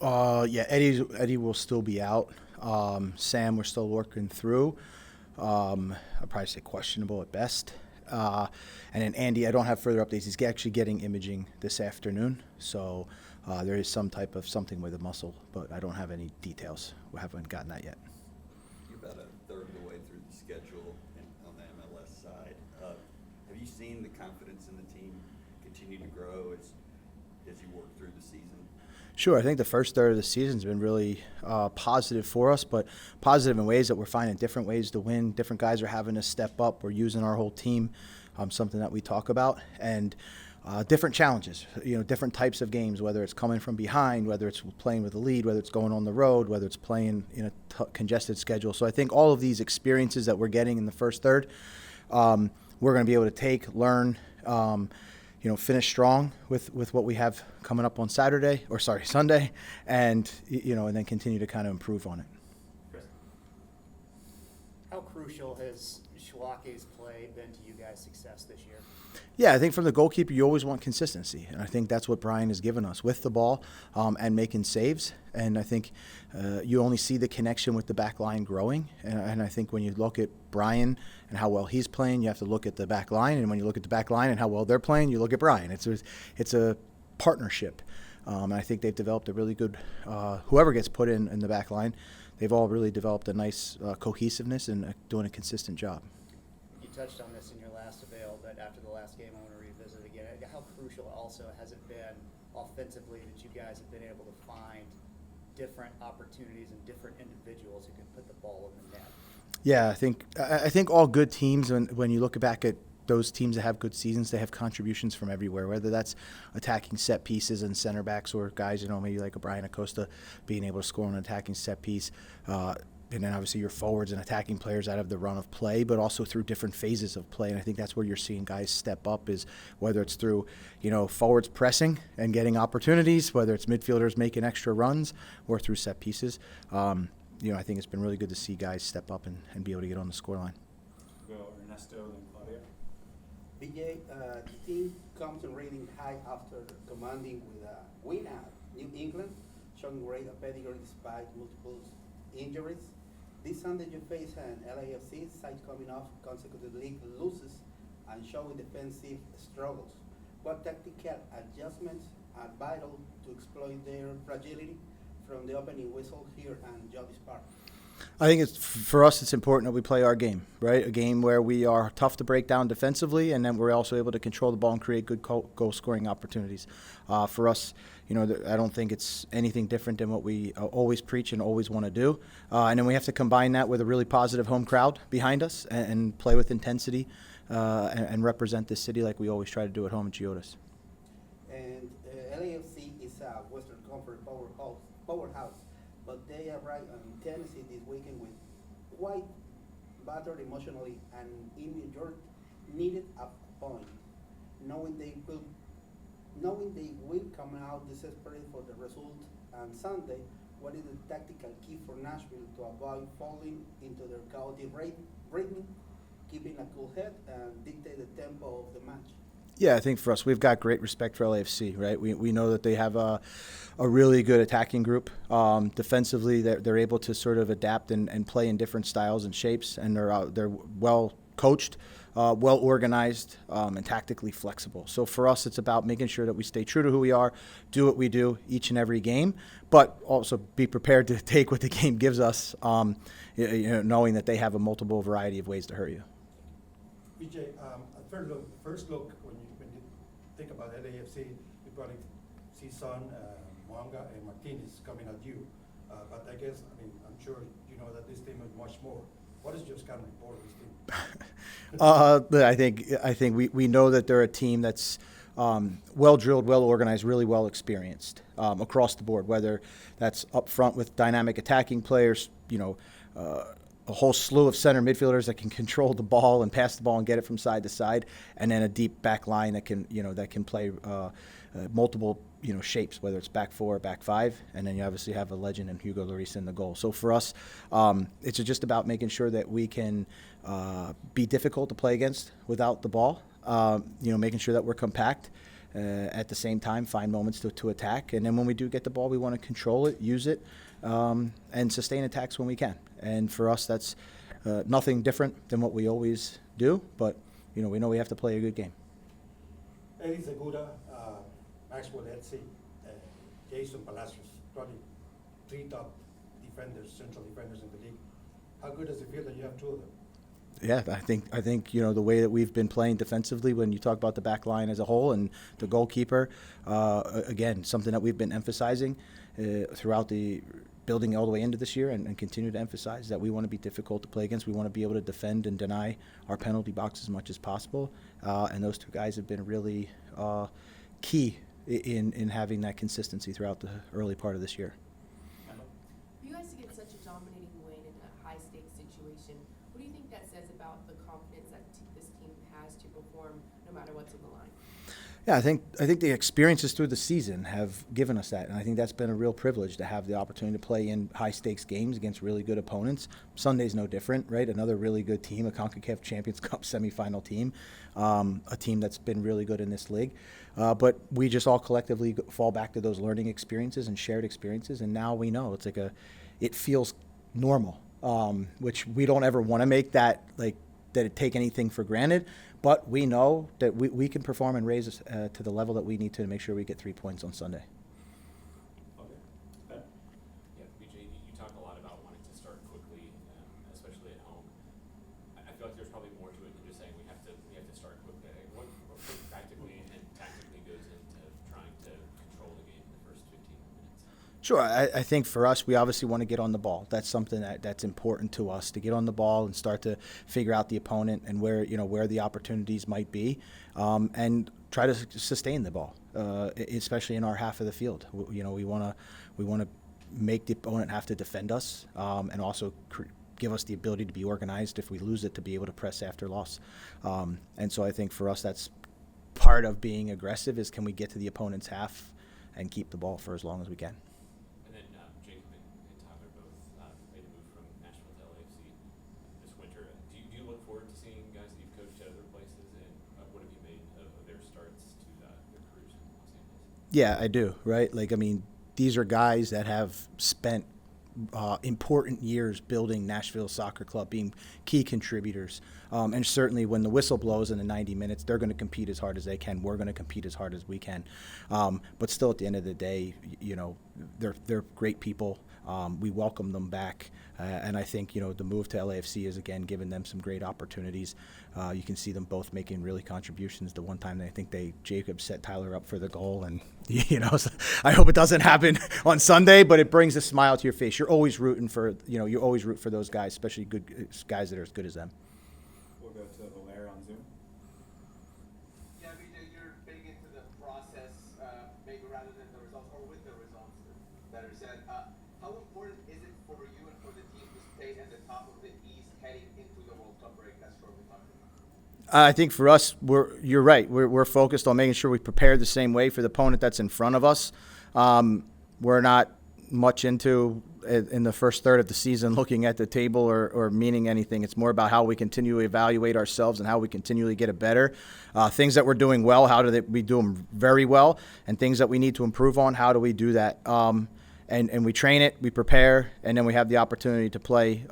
Yeah, Eddie will still be out. Sam, we're still working through. I'd probably say questionable at best. And then Andy, I don't have further updates. He's actually getting imaging this afternoon, so there is some type of something with a muscle, but I don't have any details. We haven't gotten that yet. You're about a third of the way through the schedule on the MLS side. Have you seen the confidence in the team continue to grow as you work through the season? Sure. I think the first third of the season's been really positive for us, but positive in ways that we're finding different ways to win. Different guys are having to step up. We're using our whole team, something that we talk about, and different challenges, different types of games, whether it's coming from behind, whether it's playing with the lead, whether it's going on the road, whether it's playing in a congested schedule. So I think all of these experiences that we're getting in the first third, we're going to be able to take, learn, finish strong with what we have coming up on Sunday, and and then continue to kind of improve on it. How crucial has Schwake's play been to you guys' success this year? Yeah, I think from the goalkeeper, you always want consistency, and I think that's what Brian has given us with the ball and making saves. And I think you only see the connection with the back line growing. And I think when you look at Brian and how well he's playing, you have to look at the back line. And when you look at the back line and how well they're playing, you look at Brian. It's a partnership. And I think they've developed a really good whoever gets put in the back line, they've all really developed a nice cohesiveness and doing a consistent job. You touched on this in your last avail, but after the last game, I want to revisit again. How crucial also has it been offensively that you guys have been able to find different opportunities and different individuals who can put the ball in the net? Yeah, I think all good teams, when you look back at those teams that have good seasons, they have contributions from everywhere, whether that's attacking set pieces and center backs or guys, maybe like a Brian Acosta being able to score on an attacking set piece. And then obviously your forwards and attacking players out of the run of play, but also through different phases of play. And I think that's where you're seeing guys step up, is whether it's through, forwards pressing and getting opportunities, whether it's midfielders making extra runs, or through set pieces. I think it's been really good to see guys step up and be able to get on the scoreline. Well, Ernesto and Claudia. BJ, the team comes in rating high after commanding with a win at New England, showing great pedigree despite multiple injuries. This Sunday you face an LAFC side coming off consecutive league losses and showing defensive struggles. What tactical adjustments are vital to exploit their fragility from the opening whistle here and Jobby's Park? I think for us, it's important that we play our game, right? A game where we are tough to break down defensively, and then we're also able to control the ball and create good goal-scoring opportunities. For us, I don't think it's anything different than what we always preach and always want to do. And then we have to combine that with a really positive home crowd behind us and play with intensity and represent this city like we always try to do at home at Chiodos. And LAFC is a Western Conference powerhouse, but they arrived in Tennessee this weekend with quite battered emotionally, and in New York needed a point, knowing they will come out desperate for the result on Sunday. What is the tactical key for Nashville to avoid falling into their chaotic rhythm, keeping a cool head, and dictate the tempo of the match? Yeah, I think for us, we've got great respect for LAFC, right? We know that they have a really good attacking group. Defensively, they're able to sort of adapt and play in different styles and shapes, and they're well coached, well organized, and tactically flexible. So for us, it's about making sure that we stay true to who we are, do what we do each and every game, but also be prepared to take what the game gives us, knowing that they have a multiple variety of ways to hurt you. BJ, first look, when you think about LAFC, you probably see Son, Mwanga, and Martinez coming at you. But I guess, I'm sure you know that this team is much more. What is your scouting report of this team? I think we know that they're a team that's well drilled, well organized, really well experienced across the board. Whether that's up front with dynamic attacking players, a whole slew of center midfielders that can control the ball and pass the ball and get it from side to side, and then a deep back line that can play multiple shapes, whether it's back four or back five, and then you obviously have a legend in Hugo Lloris in the goal. So for us, it's just about making sure that we can be difficult to play against without the ball, making sure that we're compact, at the same time find moments to attack. And then when we do get the ball, we want to control it, use it, and sustain attacks when we can. And for us, that's nothing different than what we always do, but we know we have to play a good game. Eddie Segura, Nashville SC, Jason Palacios, probably 3 top defenders, central defenders in the league. How good does it feel that you have 2 of them? Yeah, I think the way that we've been playing defensively, when you talk about the back line as a whole and the goalkeeper, again, something that we've been emphasizing throughout the building all the way into this year, and continue to emphasize that we want to be difficult to play against. We want to be able to defend and deny our penalty box as much as possible, and those 2 guys have been really key in having that consistency throughout the early part of this year. You guys get such a dominating win in a high-stakes situation. What do you think that says about the confidence that this team has to perform no matter what's on the line? Yeah, I think the experiences through the season have given us that, and I think that's been a real privilege to have the opportunity to play in high-stakes games against really good opponents. Sunday's no different, right? Another really good team, a CONCACAF Champions Cup semifinal team, a team that's been really good in this league. But we just all collectively fall back to those learning experiences and shared experiences, and now we know it feels normal, which we don't ever want to make that take anything for granted. But we know that we can perform and raise us to the level that we need to make sure we get 3 points on Sunday. Okay. Ben? Yeah, BJ, you talk a lot about wanting to start quickly, especially at home. I feel like there's probably more to it than just saying we have to start quickly. What practically and tactically goes into trying to control the game in the first 15 minutes? Sure. I think for us, we obviously want to get on the ball. That's something that's important to us, to get on the ball and start to figure out the opponent and where the opportunities might be, and try to sustain the ball, especially in our half of the field. We want to make the opponent have to defend us, and also give us the ability to be organized if we lose it, to be able to press after loss. And so I think for us, that's part of being aggressive, is can we get to the opponent's half and keep the ball for as long as we can. Jacob and Tyler both made a move from Nashville to LAFC this winter. Do you look forward to seeing guys that you've coached at other places, and what have you made of their starts to their careers in Los Angeles? Yeah, I do, right? These are guys that have spent important years building Nashville Soccer Club, being key contributors. And certainly when the whistle blows in the 90 minutes, they're going to compete as hard as they can. We're going to compete as hard as we can. But still, at the end of the day, they're great people. We welcome them back. And I think, the move to LAFC has, again, given them some great opportunities. You can see them both making really contributions. The one time Jacob set Tyler up for the goal, and, so I hope it doesn't happen on Sunday, but it brings a smile to your face. You're always rooting for, you always root for those guys, especially good guys that are as good as them. We'll go to Valera on Zoom. Yeah, BJ, you're big into the process, maybe rather than the results, or with the results, better said. How important is it for you and for the team to stay at the top of the East heading into the World Cup break, as shortly talked about? I think for us, you're right. We're focused on making sure we prepare the same way for the opponent that's in front of us. We're not much into, in the first third of the season, looking at the table or meaning anything. It's more about how we continually evaluate ourselves and how we continually get it better. Things that we're doing well, how do we do them very well? And things that we need to improve on, how do we do that? And we train it, we prepare, and then we have the opportunity to play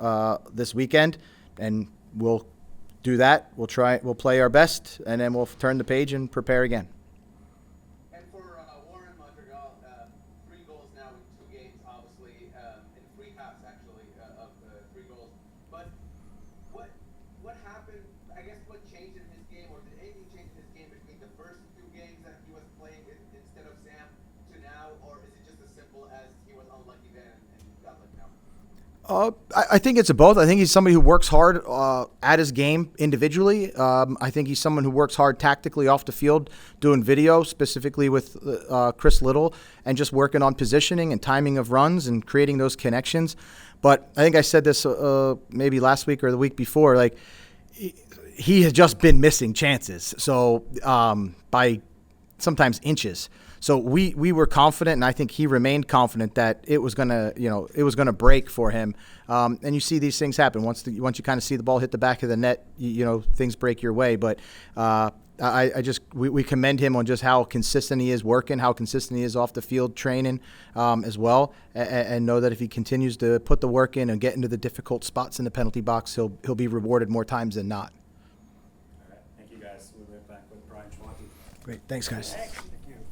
this weekend, and we'll do that. We'll play our best, and then we'll turn the page and prepare again. And for Warren Montreal, 3 goals now in 2 games, obviously, in 3 halves actually of the 3 goals. But what happened? I guess what changed in his game, or did anything change in his game between the first 2 games that he was playing instead of Sam to now, or is it just as simple as he was unlucky then and got lucky now? I think it's a both. I think he's somebody who works hard at his game individually. I think he's someone who works hard tactically off the field, doing video, specifically with Chris Little, and just working on positioning and timing of runs and creating those connections. But I think I said this maybe last week or the week before, he has just been missing chances. So by sometimes inches. So we were confident, and I think he remained confident that it was gonna break for him. And you see these things happen once you kind of see the ball hit the back of the net. Things break your way. But we commend him on just how consistent he is working, how consistent he is off the field training as well, and know that if he continues to put the work in and get into the difficult spots in the penalty box, he'll be rewarded more times than not. All right, thank you guys. We'll be right back with Brian Schwanke. Great, thanks guys.